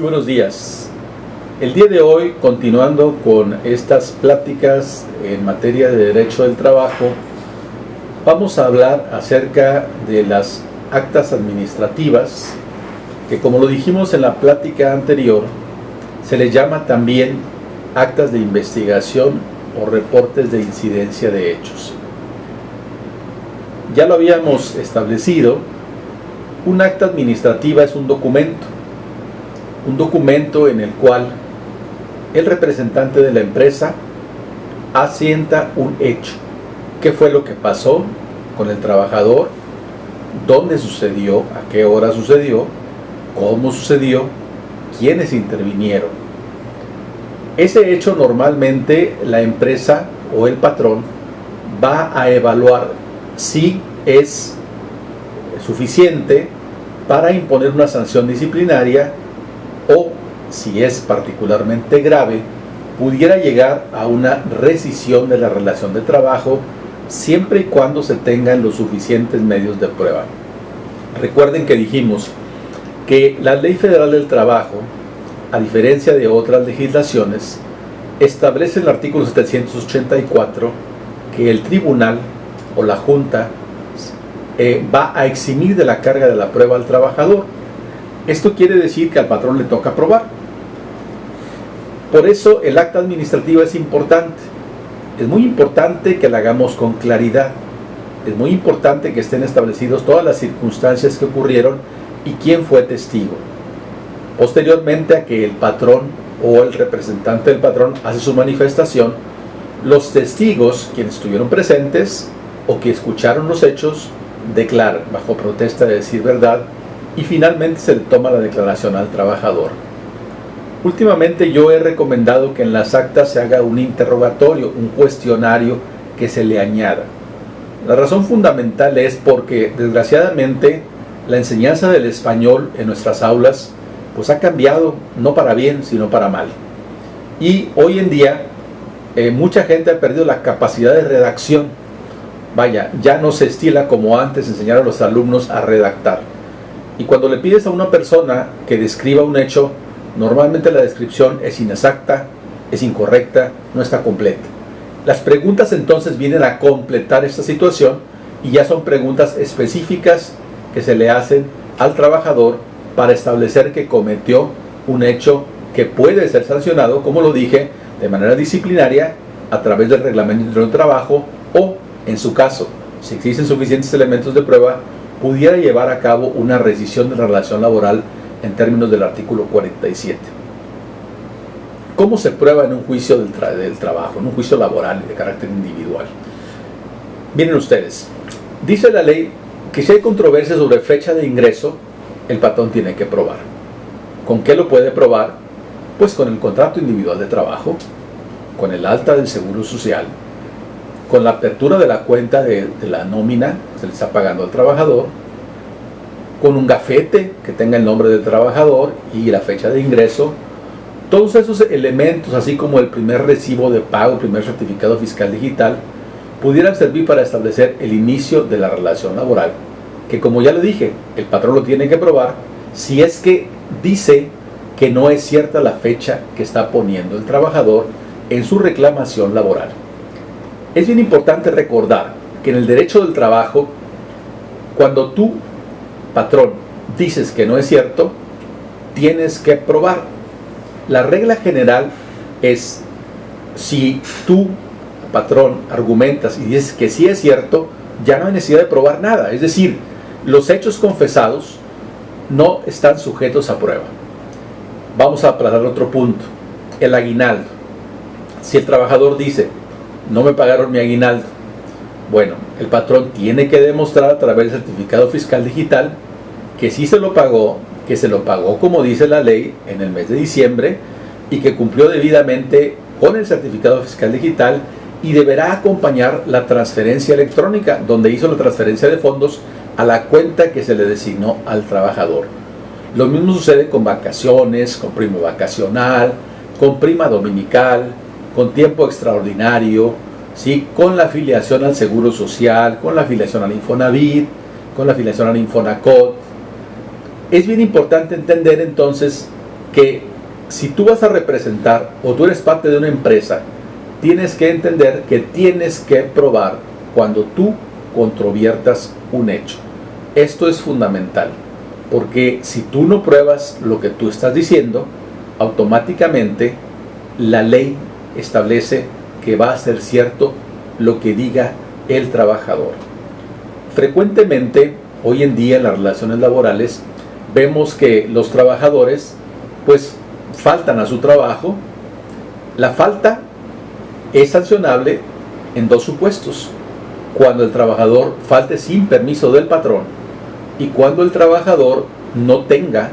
buenos días. El día de hoy, continuando con estas pláticas en materia de derecho del trabajo, vamos a hablar acerca de las actas administrativas, que como lo dijimos en la plática anterior, se les llama también actas de investigación o reportes de incidencia de hechos. Ya lo habíamos establecido, un acta administrativa es un documento en el cual el representante de la empresa asienta un hecho. ¿Qué fue lo que pasó con el trabajador? ¿Dónde sucedió? ¿A qué hora sucedió? ¿Cómo sucedió? ¿Quiénes intervinieron? Ese hecho normalmente la empresa o el patrón va a evaluar si es suficiente para imponer una sanción disciplinaria o, si es particularmente grave, pudiera llegar a una rescisión de la relación de trabajo siempre y cuando se tengan los suficientes medios de prueba. Recuerden que dijimos que la Ley Federal del Trabajo, a diferencia de otras legislaciones, establece en el artículo 784 que el tribunal o la junta va a eximir de la carga de la prueba al trabajador. Esto quiere decir que al patrón le toca probar. Por eso el acta administrativa es importante. Es muy importante que la hagamos con claridad. Es muy importante que estén establecidas todas las circunstancias que ocurrieron y quién fue testigo. Posteriormente a que el patrón o el representante del patrón hace su manifestación, los testigos, quienes estuvieron presentes o que escucharon los hechos, declaran bajo protesta de decir verdad y finalmente se le toma la declaración al trabajador. Últimamente yo he recomendado que en las actas se haga un interrogatorio, un cuestionario que se le añada. La razón fundamental es porque desgraciadamente la enseñanza del español en nuestras aulas pues ha cambiado, no para bien sino para mal. Y hoy en día mucha gente ha perdido la capacidad de redacción. Vaya, ya no se estila como antes enseñar a los alumnos a redactar. Y cuando le pides a una persona que describa un hecho, normalmente la descripción es inexacta, es incorrecta, no está completa. Las preguntas entonces vienen a completar esta situación y ya son preguntas específicas que se le hacen al trabajador para establecer que cometió un hecho que puede ser sancionado, como lo dije, de manera disciplinaria a través del reglamento de trabajo o, en su caso, si existen suficientes elementos de prueba, pudiera llevar a cabo una rescisión de la relación laboral en términos del artículo 47. ¿Cómo se prueba en un juicio del trabajo, en un juicio laboral de carácter individual? Miren ustedes, dice la ley que si hay controversia sobre fecha de ingreso, el patrón tiene que probar. ¿Con qué lo puede probar? Pues con el contrato individual de trabajo, con el alta del seguro social, con la apertura de la cuenta de la nómina que se le está pagando al trabajador, con un gafete que tenga el nombre del trabajador y la fecha de ingreso. Todos esos elementos, así como el primer recibo de pago, primer certificado fiscal digital, pudieran servir para establecer el inicio de la relación laboral, que como ya lo dije, el patrón lo tiene que probar si es que dice que no es cierta la fecha que está poniendo el trabajador en su reclamación laboral. Es bien importante recordar que en el derecho del trabajo, cuando tú, patrón, dices que no es cierto, tienes que probar. La regla general es, si tú, patrón, argumentas y dices que sí es cierto, ya no hay necesidad de probar nada. Es decir, los hechos confesados no están sujetos a prueba. Vamos a aplazar otro punto, el aguinaldo. Si el trabajador dice, no me pagaron mi aguinaldo, bueno, el patrón tiene que demostrar a través del certificado fiscal digital que sí se lo pagó, que se lo pagó como dice la ley en el mes de diciembre y que cumplió debidamente con el certificado fiscal digital, y deberá acompañar la transferencia electrónica donde hizo la transferencia de fondos a la cuenta que se le designó al trabajador. Lo mismo sucede con vacaciones, con primo vacacional, con prima dominical, con tiempo extraordinario, ¿sí? Con la afiliación al Seguro Social, con la afiliación al Infonavit, con la afiliación al Infonacot. Es bien importante entender entonces que si tú vas a representar o tú eres parte de una empresa, tienes que entender que tienes que probar cuando tú controviertas un hecho. Esto es fundamental, porque si tú no pruebas lo que tú estás diciendo, automáticamente la ley establece que va a ser cierto lo que diga el trabajador. Frecuentemente, hoy en día en las relaciones laborales, vemos que los trabajadores pues faltan a su trabajo. La falta es sancionable en dos supuestos: cuando el trabajador falte sin permiso del patrón y cuando el trabajador no tenga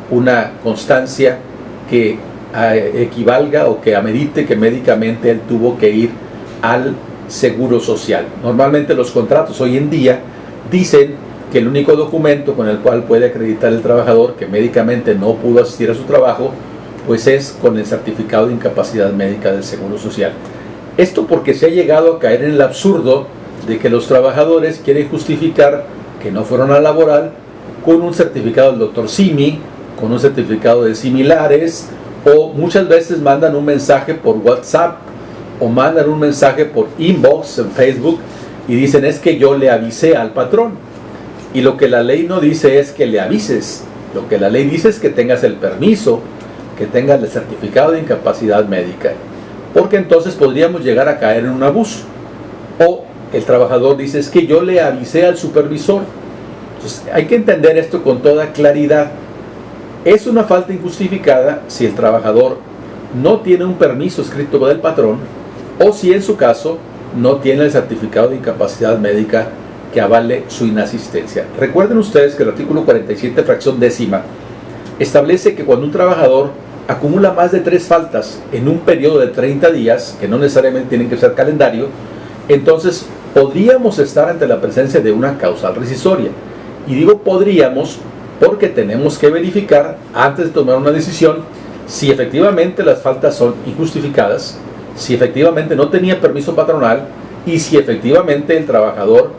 una constancia que equivalga o que amerite que médicamente él tuvo que ir al seguro social. Normalmente los contratos hoy en día dicen que el único documento con el cual puede acreditar el trabajador que médicamente no pudo asistir a su trabajo pues es con el certificado de incapacidad médica del seguro social. Esto porque se ha llegado a caer en el absurdo de que los trabajadores quieren justificar que no fueron a laboral con un certificado del doctor Simi, con un certificado de similares, o muchas veces mandan un mensaje por WhatsApp o mandan un mensaje por inbox en Facebook y dicen: es que yo le avisé al patrón. Y lo que la ley no dice es que le avises, lo que la ley dice es que tengas el permiso, que tengas el certificado de incapacidad médica, porque entonces podríamos llegar a caer en un abuso. O el trabajador dice: es que yo le avisé al supervisor. Entonces hay que entender esto con toda claridad. Es una falta injustificada si el trabajador no tiene un permiso escrito del patrón o si en su caso no tiene el certificado de incapacidad médica que avale su inasistencia. Recuerden ustedes que el artículo 47, fracción décima, establece que cuando un trabajador acumula más de 3 faltas en un periodo de 30 días, que no necesariamente tienen que ser calendario, entonces podríamos estar ante la presencia de una causal rescissoria. Y digo podríamos porque tenemos que verificar antes de tomar una decisión si efectivamente las faltas son injustificadas, si efectivamente no tenía permiso patronal y si efectivamente el trabajador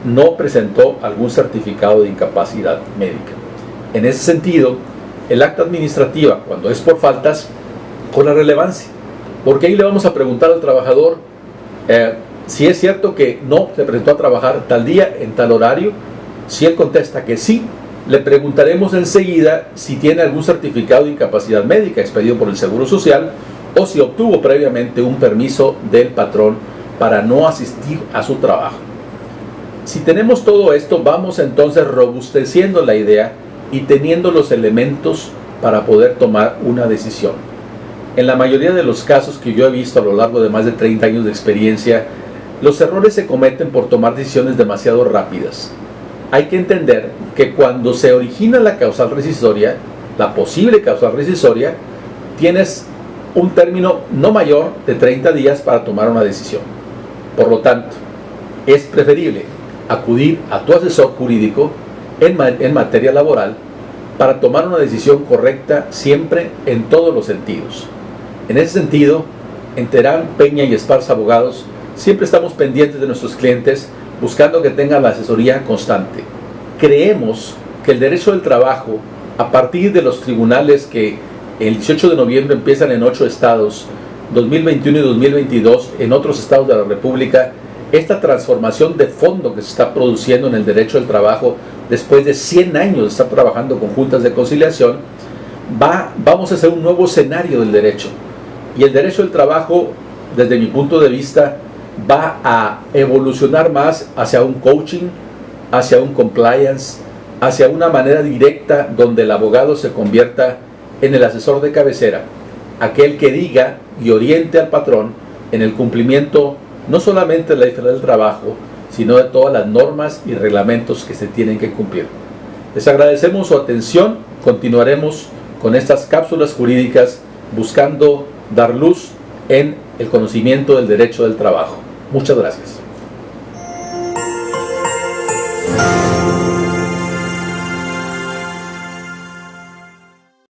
no presentó algún certificado de incapacidad médica. En ese sentido, el acta administrativa, cuando es por faltas, con la relevancia, porque ahí le vamos a preguntar al trabajador si es cierto que no se presentó a trabajar tal día, en tal horario. Si él contesta que sí, le preguntaremos enseguida si tiene algún certificado de incapacidad médica expedido por el Seguro Social o si obtuvo previamente un permiso del patrón para no asistir a su trabajo. Si tenemos todo esto, vamos entonces robusteciendo la idea y teniendo los elementos para poder tomar una decisión. En la mayoría de los casos que yo he visto a lo largo de más de 30 años de experiencia, los errores se cometen por tomar decisiones demasiado rápidas. Hay que entender que cuando se origina la causal rescissoria, la posible causal rescissoria, tienes un término no mayor de 30 días para tomar una decisión. Por lo tanto, es preferible acudir a tu asesor jurídico en materia laboral para tomar una decisión correcta siempre en todos los sentidos. En ese sentido, en Terán, Peña y Esparza Abogados siempre estamos pendientes de nuestros clientes buscando que tengan la asesoría constante. Creemos que el derecho del trabajo, a partir de los tribunales que el 18 de noviembre empiezan en 8 estados, 2021 y 2022 en otros estados de la República, esta transformación de fondo que se está produciendo en el derecho del trabajo después de 100 años de estar trabajando con juntas de conciliación, vamos a hacer un nuevo escenario del derecho. Y el derecho del trabajo, desde mi punto de vista, va a evolucionar más hacia un coaching, hacia un compliance, hacia una manera directa donde el abogado se convierta en el asesor de cabecera, aquel que diga y oriente al patrón en el cumplimiento no solamente de la ley federal del trabajo, sino de todas las normas y reglamentos que se tienen que cumplir. Les agradecemos su atención. Continuaremos con estas cápsulas jurídicas buscando dar luz en el conocimiento del derecho del trabajo. Muchas gracias.